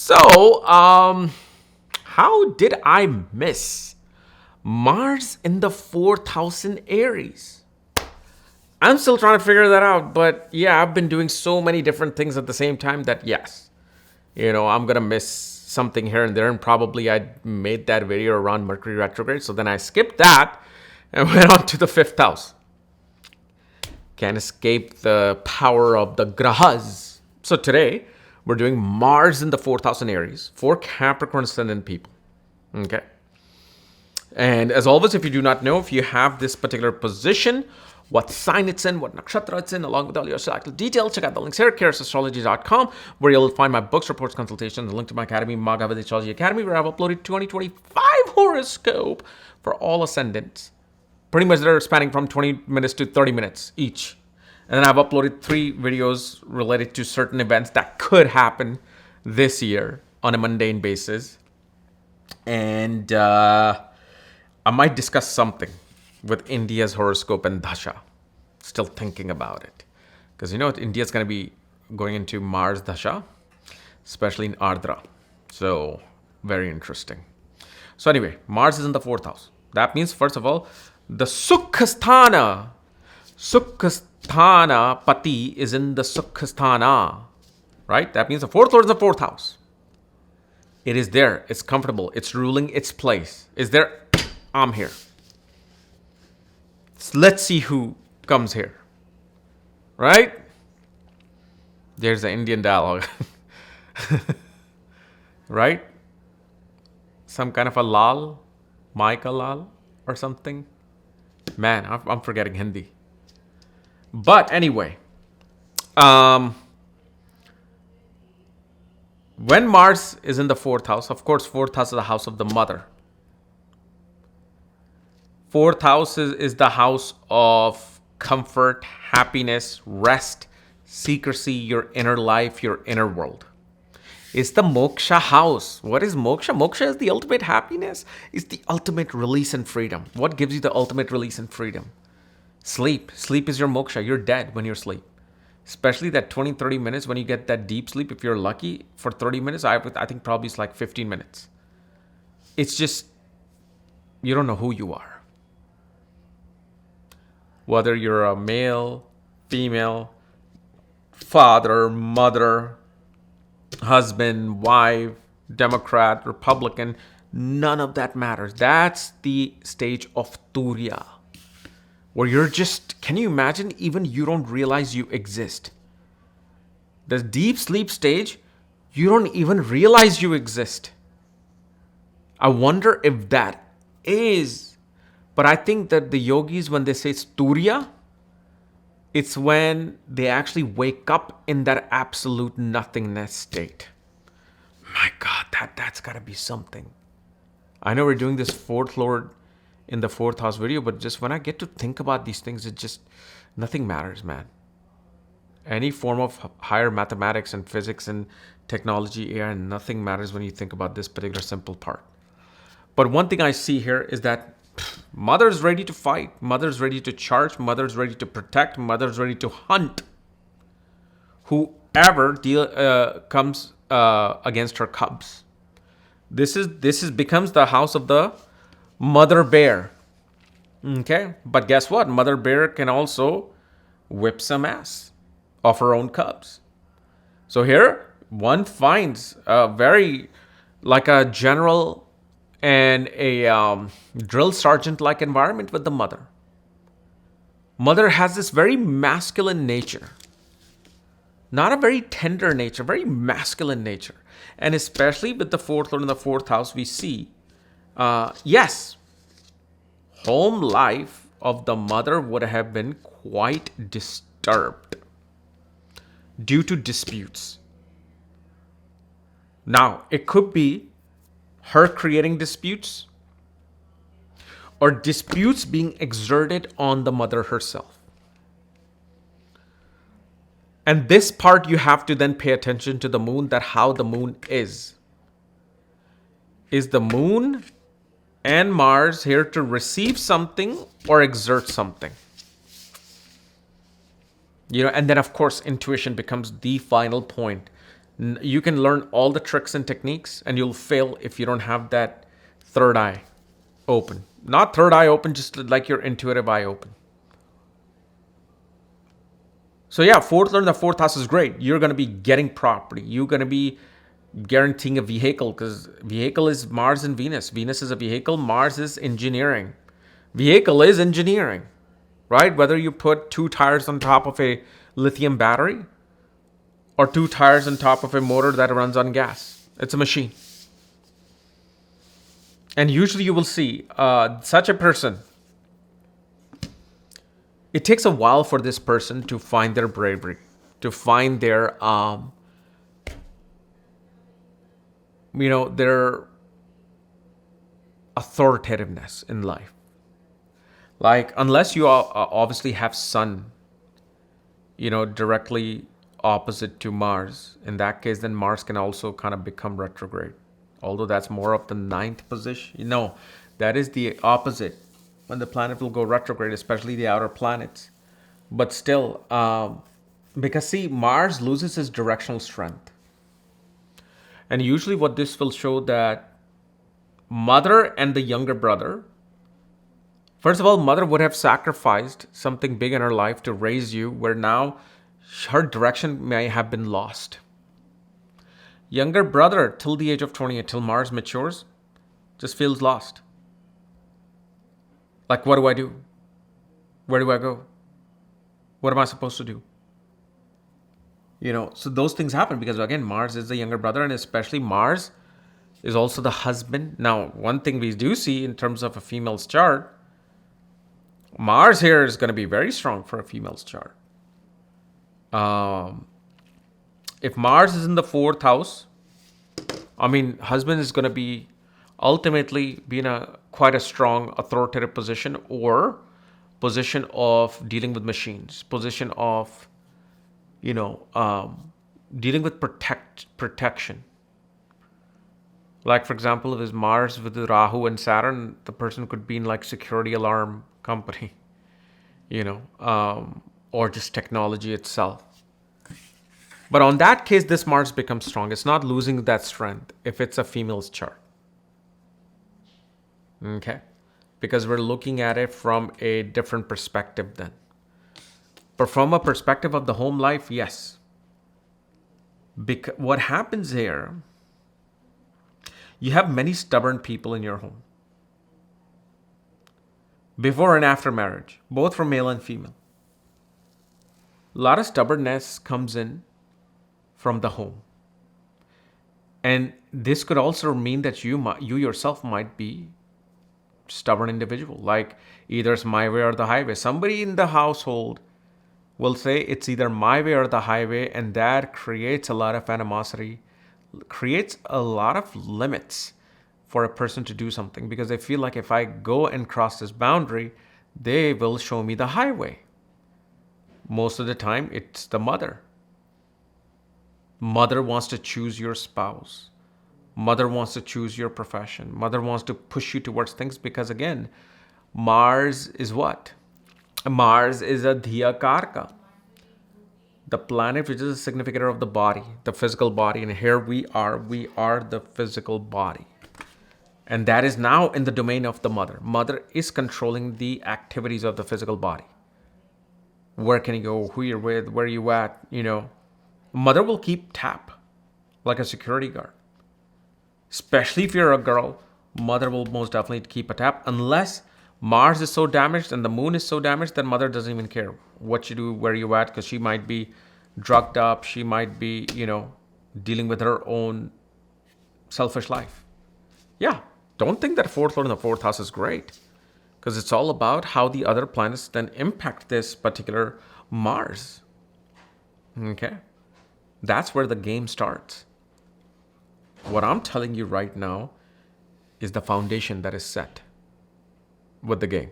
How did I miss Mars in the 4th house in Aries? I'm still trying to figure that out, but yeah, I've been doing so many different things at the same time that yes, I'm gonna miss something here and there, and probably I made that video around Mercury retrograde, so then I skipped that and went on to the 5th house. Can't escape the power of the grahas. So today, we're doing Mars in the 4th house in Aries for Capricorn Ascendant people. Okay. And as always, if you do not know, if you have this particular position, what sign it's in, what nakshatra it's in, along with all your astrological details, check out the links here at astrology.com, where you'll find my books, reports, consultations, the link to my academy, Magavad Astrology Academy, where I've uploaded 2025 horoscope for all ascendants. Pretty much they're spanning from 20 minutes to 30 minutes each. And then I've uploaded 3 videos related to certain events that could happen this year on a mundane basis. And I might discuss something with India's horoscope and Dasha. Still thinking about it. Because India's going to be going into Mars Dasha, especially in Ardra. So, very interesting. So anyway, Mars is in the 4th house. That means, first of all, the Sukhasthana Pati is in the Sukhasthana, right? That means the 4th lord is in the 4th house. It is there. It's comfortable. It's ruling its place. Is there? I'm here. So let's see who comes here, right? There's the Indian dialogue, right? Some kind of a lal, Maika lal or something. Man, I'm forgetting Hindi. But anyway, when Mars is in the 4th house, of course, 4th house is the house of the mother. 4th house is the house of comfort, happiness, rest, secrecy, your inner life, your inner world. It's the moksha house. What is moksha? Moksha is the ultimate happiness. It's the ultimate release and freedom. What gives you the ultimate release and freedom? Sleep. Sleep is your moksha. You're dead when you're asleep. Especially that 20, 30 minutes when you get that deep sleep. If you're lucky for 30 minutes, I think probably it's like 15 minutes. It's just, you don't know who you are. Whether you're a male, female, father, mother, husband, wife, Democrat, Republican, none of that matters. That's the stage of Turiya, where you're just, can you imagine, even you don't realize you exist. The deep sleep stage, you don't even realize you exist. I wonder if that is, but I think that the yogis, when they say Turiya, it's when they actually wake up in that absolute nothingness state. My God, that's got to be something. I know we're doing this 4th lord in the 4th house video, but just when I get to think about these things, it just, nothing matters, man. Any form of higher mathematics and physics and technology, AI, nothing matters when you think about this particular simple part. But one thing I see here is that mother's ready to fight, mother's ready to charge, mother's ready to protect, mother's ready to hunt whoever comes against her cubs. This becomes the house of the mother bear. Okay, but guess what? Mother bear can also whip some ass of her own cubs. So here one finds a very, like a general and a drill sergeant like environment with the mother. Mother has this very masculine nature, not a very tender nature, very masculine nature. And especially with the 4th lord in the 4th house, we see, yes, home life of the mother would have been quite disturbed due to disputes. Now, it could be her creating disputes or disputes being exerted on the mother herself. And this part you have to then pay attention to the moon, that how the moon is. Is the moon and Mars here to receive something or exert something? And then of course intuition becomes the final point You can learn all the tricks and techniques, and you'll fail if you don't have that third eye open. Not third eye open, just like your intuitive eye open. So yeah, fourth lord in the fourth house is great. You're going to be getting property. You're going to be guaranteeing a vehicle, because vehicle is Mars and Venus. Venus is a vehicle. Mars is engineering. Vehicle is engineering, right? Whether you put two tires on top of a lithium battery or two tires on top of a motor that runs on gas, it's a machine. And usually you will see such a person, it takes a while for this person to find their bravery, to find their their authoritativeness in life. Like, unless you obviously have Sun, directly opposite to Mars, in that case, then Mars can also kind of become retrograde. Although that's more of the ninth position. That is the opposite when the planet will go retrograde, especially the outer planets. But still, because see, Mars loses his directional strength. And usually what this will show that mother and the younger brother, first of all, mother would have sacrificed something big in her life to raise you, where now her direction may have been lost. Younger brother, till the age of 20, until Mars matures, just feels lost. Like, what do I do? Where do I go? What am I supposed to do? So those things happen because, again, Mars is the younger brother, and especially Mars is also the husband. Now, one thing we do see in terms of a female's chart, Mars here is going to be very strong for a female's chart. If Mars is in the fourth house, husband is going to be ultimately be in quite a strong authoritative position, or position of dealing with machines, position of dealing with protection. Like, for example, if it's Mars with Rahu and Saturn, the person could be in like security alarm company, or just technology itself. But on that case, this Mars becomes strong. It's not losing that strength if it's a female's chart. Okay? Because we're looking at it from a different perspective then. But from a perspective of the home life, yes. Because what happens here, you have many stubborn people in your home. Before and after marriage, both from male and female. A lot of stubbornness comes in from the home. And this could also mean that you yourself might be stubborn individual. Like, either it's my way or the highway. Somebody in the household will say it's either my way or the highway, and that creates a lot of animosity, creates a lot of limits for a person to do something, because they feel like if I go and cross this boundary, they will show me the highway. Most of the time, it's the mother. Mother wants to choose your spouse. Mother wants to choose your profession. Mother wants to push you towards things, because, again, Mars is what? Mars is a Dhiya Karka, the planet which is a significator of the body, the physical body. And here we are the physical body. And that is now in the domain of the mother. Mother is controlling the activities of the physical body. Where can you go? Who you're with? Where are you at? Mother will keep tab like a security guard. Especially if you're a girl, mother will most definitely keep a tab, unless Mars is so damaged and the moon is so damaged that mother doesn't even care what you do, where you at, because she might be drugged up. She might be, dealing with her own selfish life. Yeah, don't think that fourth lord in the fourth house is great, because it's all about how the other planets then impact this particular Mars. Okay? That's where the game starts. What I'm telling you right now is the foundation that is set with the game.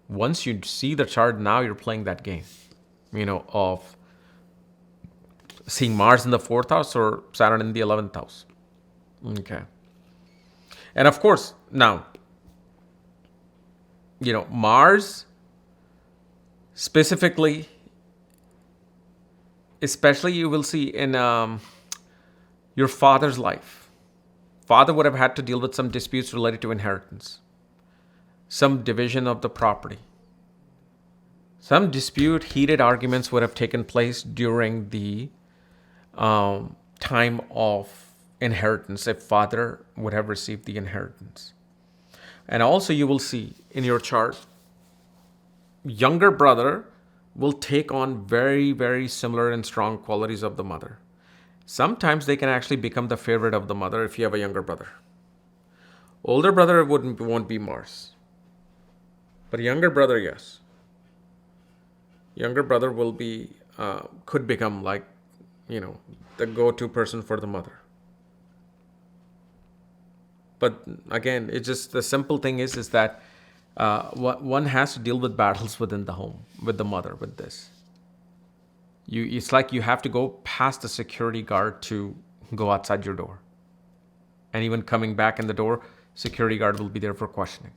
Once you see the chart, now you're playing that game, of seeing Mars in the fourth house or Saturn in the 11th house. Okay. And of course, now, Mars specifically especially you will see in your father's life. Father would have had to deal with some disputes related to inheritance, some division of the property. Some dispute, heated arguments would have taken place during the time of inheritance, if father would have received the inheritance. And also you will see in your chart, younger brother will take on very, very similar and strong qualities of the mother. Sometimes they can actually become the favorite of the mother if you have a younger brother. Older brother won't be Mars. But younger brother, yes. Younger brother will be, could become like, the go-to person for the mother. But again, it's just the simple thing is that one has to deal with battles within the home, with the mother, with this. It's like you have to go past the security guard to go outside your door. And even coming back in the door, security guard will be there for questioning.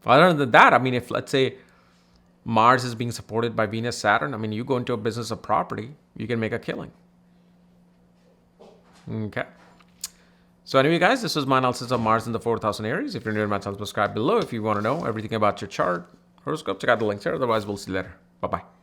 Other than that, if let's say Mars is being supported by Venus, Saturn, you go into a business of property, you can make a killing. Okay. So anyway, guys, this was my analysis of Mars in the 4th house in Aries. If you're new to my channel, subscribe below. If you want to know everything about your chart, horoscope, check out the links here. Otherwise, we'll see you later. Bye-bye.